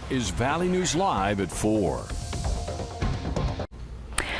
is Valley News Live at 4.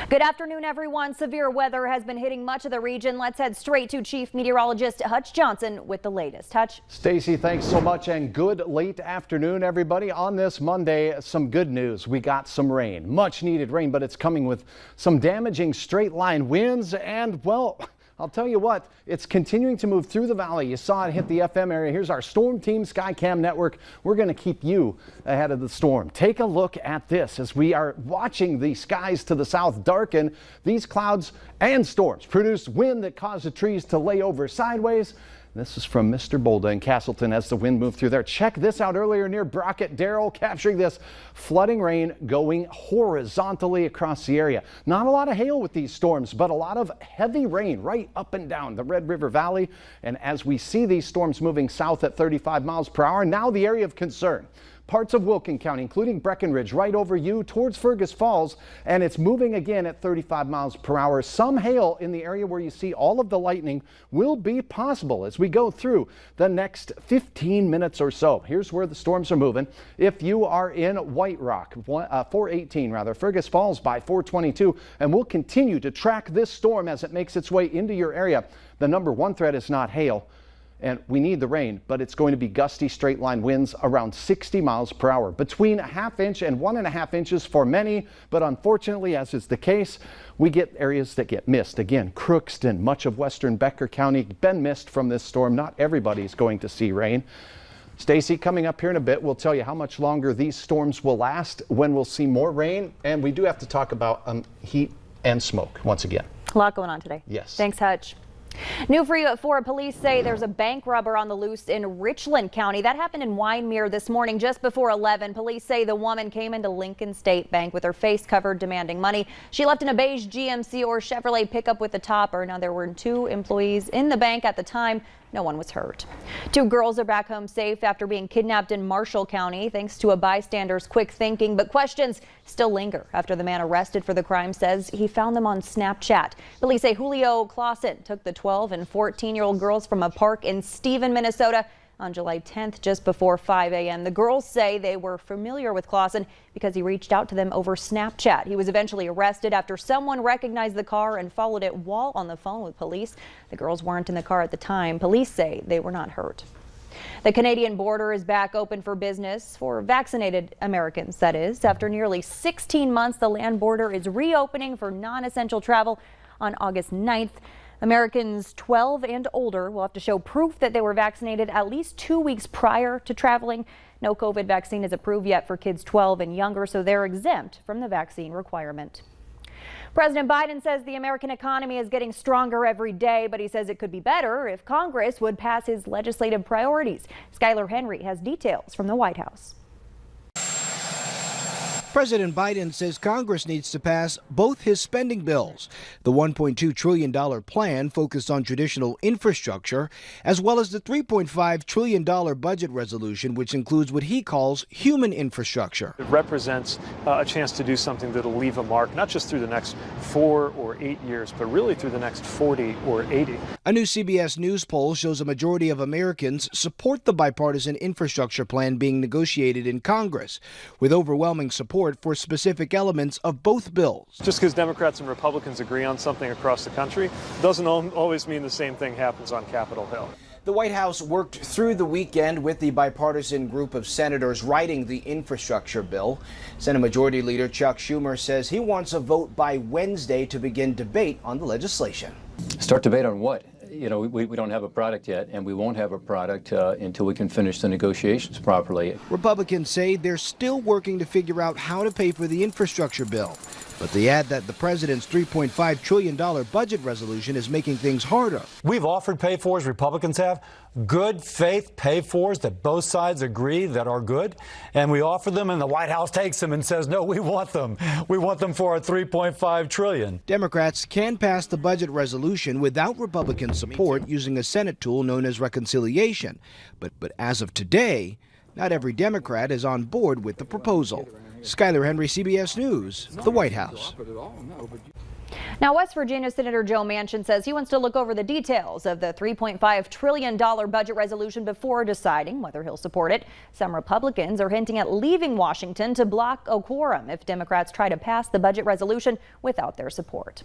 Good afternoon, everyone. Severe weather has been hitting much of the region. Let's head straight to Chief Meteorologist Hutch Johnson with the latest. Hutch. Stacy, thanks so much, and good late afternoon, everybody. On this Monday, some good news. We got some rain, much needed rain, but it's coming with some damaging straight line winds and, well, I'll tell you what, it's continuing to move through the valley. You saw it hit the FM area. Here's our Storm Team Skycam network. We're going to keep you ahead of the storm. Take a look at this as we are watching the skies to the south darken. These clouds and storms produce wind that caused the trees to lay over sideways. This is from Mr. Bolda in Castleton as the wind moved through there. Check this out earlier near Brockett. Darrell capturing this flooding rain going horizontally across the area. Not a lot of hail with these storms, but a lot of heavy rain right up and down the Red River Valley. And as we see these storms moving south at 35 miles per hour, now the area of concern. Parts of Wilkin County, including Breckenridge, right over you towards Fergus Falls, and it's moving again at 35 miles per hour. Some hail in the area where you see all of the lightning will be possible as we go through the next 15 minutes or so. Here's where the storms are moving. If you are in White Rock, 418 rather, Fergus Falls by 422, and we'll continue to track this storm as it makes its way into your area. The number one threat is not hail. And we need the rain, but it's going to be gusty straight line winds around 60 miles per hour, between a ½ inch and 1.5 inches for many. But unfortunately, as is the case, we get areas that get missed. Again, Crookston, much of western Becker County been missed from this storm. Not everybody's going to see rain. Stacy, coming up here in a bit, we'll tell you how much longer these storms will last, when we'll see more rain. And we do have to talk about heat and smoke once again. A lot going on today. Yes. Thanks, Hutch. New for you at 4, police say there's a bank robber on the loose in Richland County. That happened in Wyndmere this morning just before 11. Police say the woman came into Lincoln State Bank with her face covered, demanding money. She left in a beige GMC or Chevrolet pickup with a topper. Now, there were 2 employees in the bank at the time. No one was hurt. 2 girls are back home safe after being kidnapped in Marshall County, thanks to a bystander's quick thinking. But questions still linger after the man arrested for the crime says he found them on Snapchat. Police say Julio Clausen took the 12 and 14-year-old girls from a park in Stephen, Minnesota on July 10th, just before 5 a.m. The girls say they were familiar with Clausen because he reached out to them over Snapchat. He was eventually arrested after someone recognized the car and followed it while on the phone with police. The girls weren't in the car at the time. Police say they were not hurt. The Canadian border is back open for business for vaccinated Americans, that is. After nearly 16 months, the land border is reopening for non-essential travel on August 9th. Americans 12 and older will have to show proof that they were vaccinated at least 2 weeks prior to traveling. No COVID vaccine is approved yet for kids 12 and younger, so they're exempt from the vaccine requirement. President Biden says the American economy is getting stronger every day, but he says it could be better if Congress would pass his legislative priorities. Skylar Henry has details from the White House. President Biden says Congress needs to pass both his spending bills, the $1.2 trillion plan focused on traditional infrastructure, as well as the $3.5 trillion budget resolution, which includes what he calls human infrastructure. It represents a chance to do something that will leave a mark, not just through the next 4 or 8 years, but really through the next 40 or 80. A new CBS News poll shows a majority of Americans support the bipartisan infrastructure plan being negotiated in Congress, with overwhelming support for specific elements of both bills. Just because Democrats and Republicans agree on something across the country doesn't always mean the same thing happens on Capitol Hill. The White House worked through the weekend with the bipartisan group of senators writing the infrastructure bill. Senate Majority Leader Chuck Schumer says he wants a vote by Wednesday to begin debate on the legislation. Start debate on what? You know, we don't have a product yet, and we won't have a product until we can finish the negotiations properly. Republicans say they're still working to figure out how to pay for the infrastructure bill. But they add that the president's $3.5 trillion budget resolution is making things harder. We've offered pay-fors, Republicans have, good faith pay-fors that both sides agree that are good. And we offer them, and the White House takes them and says, no, we want them. We want them for our $3.5 trillion. Democrats can pass the budget resolution without Republican support using a Senate tool known as reconciliation. But as of today, not every Democrat is on board with the proposal. Skylar Henry, CBS News, the White House. Now, West Virginia Senator Joe Manchin says he wants to look over the details of the $3.5 trillion budget resolution before deciding whether he'll support it. Some Republicans are hinting at leaving Washington to block a quorum if Democrats try to pass the budget resolution without their support.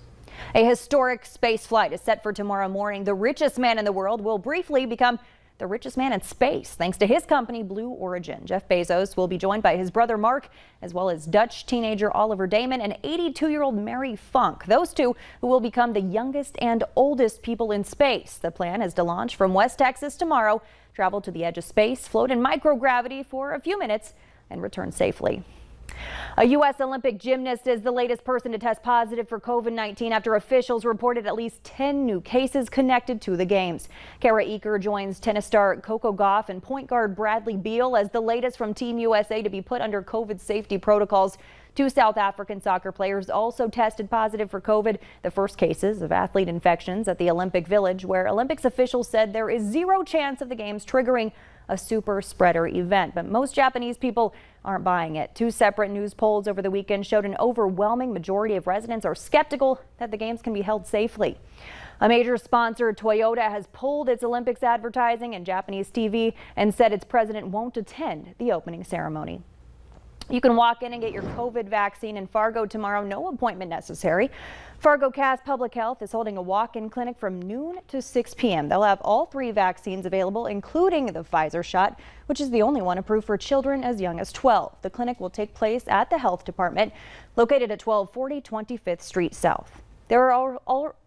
A historic space flight is set for tomorrow morning. The richest man in the world will briefly become the richest man in space, thanks to his company, Blue Origin. Jeff Bezos will be joined by his brother Mark, as well as Dutch teenager Oliver Damon and 82-year-old Mary Funk. Those two who will become the youngest and oldest people in space. The plan is to launch from West Texas tomorrow, travel to the edge of space, float in microgravity for a few minutes, and return safely. A U.S. Olympic gymnast is the latest person to test positive for COVID-19 after officials reported at least 10 new cases connected to the games. Kara Eaker joins tennis star Coco Gauff and point guard Bradley Beal as the latest from Team USA to be put under COVID safety protocols. Two South African soccer players also tested positive for COVID, the first cases of athlete infections at the Olympic Village, where Olympics officials said there is zero chance of the games triggering a super spreader event. But most Japanese people aren't buying it. Two separate news polls over the weekend showed an overwhelming majority of residents are skeptical that the games can be held safely. A major sponsor, Toyota, has pulled its Olympics advertising and Japanese TV and said its president won't attend the opening ceremony. You can walk in and get your COVID vaccine in Fargo tomorrow. No appointment necessary. Fargo Cass Public Health is holding a walk-in clinic from noon to 6 p.m. They'll have all 3 vaccines available, including the Pfizer shot, which is the only one approved for children as young as 12. The clinic will take place at the health department, located at 1240 25th Street South. There are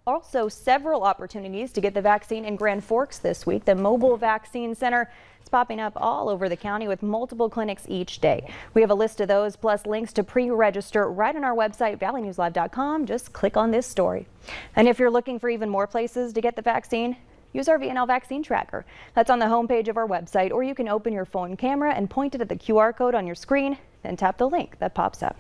also several opportunities to get the vaccine in Grand Forks this week. The mobile vaccine center is popping up all over the county with multiple clinics each day. We have a list of those plus links to pre-register right on our website, valleynewslive.com. Just click on this story. And if you're looking for even more places to get the vaccine, use our VNL vaccine tracker. That's on the homepage of our website, or you can open your phone camera and point it at the QR code on your screen, then tap the link that pops up.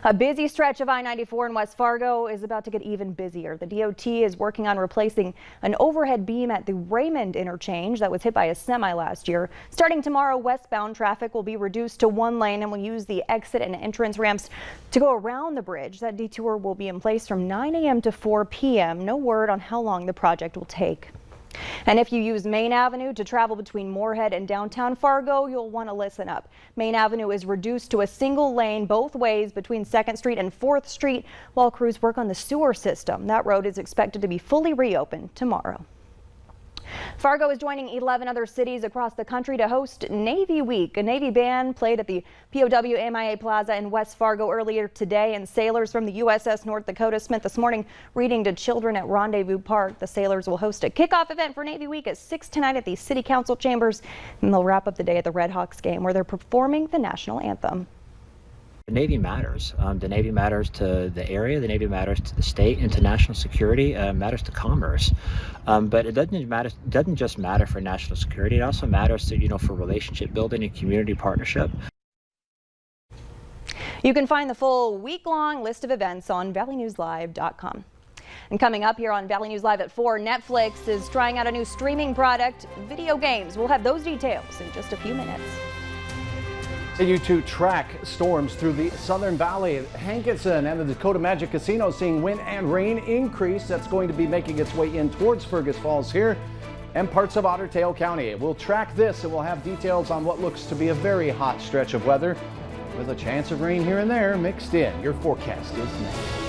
A busy stretch of I-94 in West Fargo is about to get even busier. The DOT is working on replacing an overhead beam at the Raymond interchange that was hit by a semi last year. Starting tomorrow, westbound traffic will be reduced to 1 lane and will use the exit and entrance ramps to go around the bridge. That detour will be in place from 9 a.m. to 4 p.m. No word on how long the project will take. And if you use Main Avenue to travel between Moorhead and downtown Fargo, you'll want to listen up. Main Avenue is reduced to a single lane both ways between 2nd Street and 4th Street while crews work on the sewer system. That road is expected to be fully reopened tomorrow. Fargo is joining 11 other cities across the country to host Navy Week. A Navy band played at the POW MIA Plaza in West Fargo earlier today, and sailors from the USS North Dakota spent this morning reading to children at Rendezvous Park. The sailors will host a kickoff event for Navy Week at 6 tonight at the City Council chambers, and they'll wrap up the day at the Red Hawks game where they're performing the national anthem. The Navy matters. The Navy matters to the area, the Navy matters to the state and to national security, matters to commerce. But it doesn't just matter for national security. It also matters to, for relationship building and community partnership. You can find the full week-long list of events on valleynewslive.com. And coming up here on Valley News Live at 4, Netflix is trying out a new streaming product, video games. We'll have those details in just a few minutes. Continue to track storms through the Southern Valley. Hankinson and the Dakota Magic Casino seeing wind and rain increase. That's going to be making its way in towards Fergus Falls here and parts of Otter Tail County. We'll track this and we'll have details on what looks to be a very hot stretch of weather with a chance of rain here and there mixed in. Your forecast is next.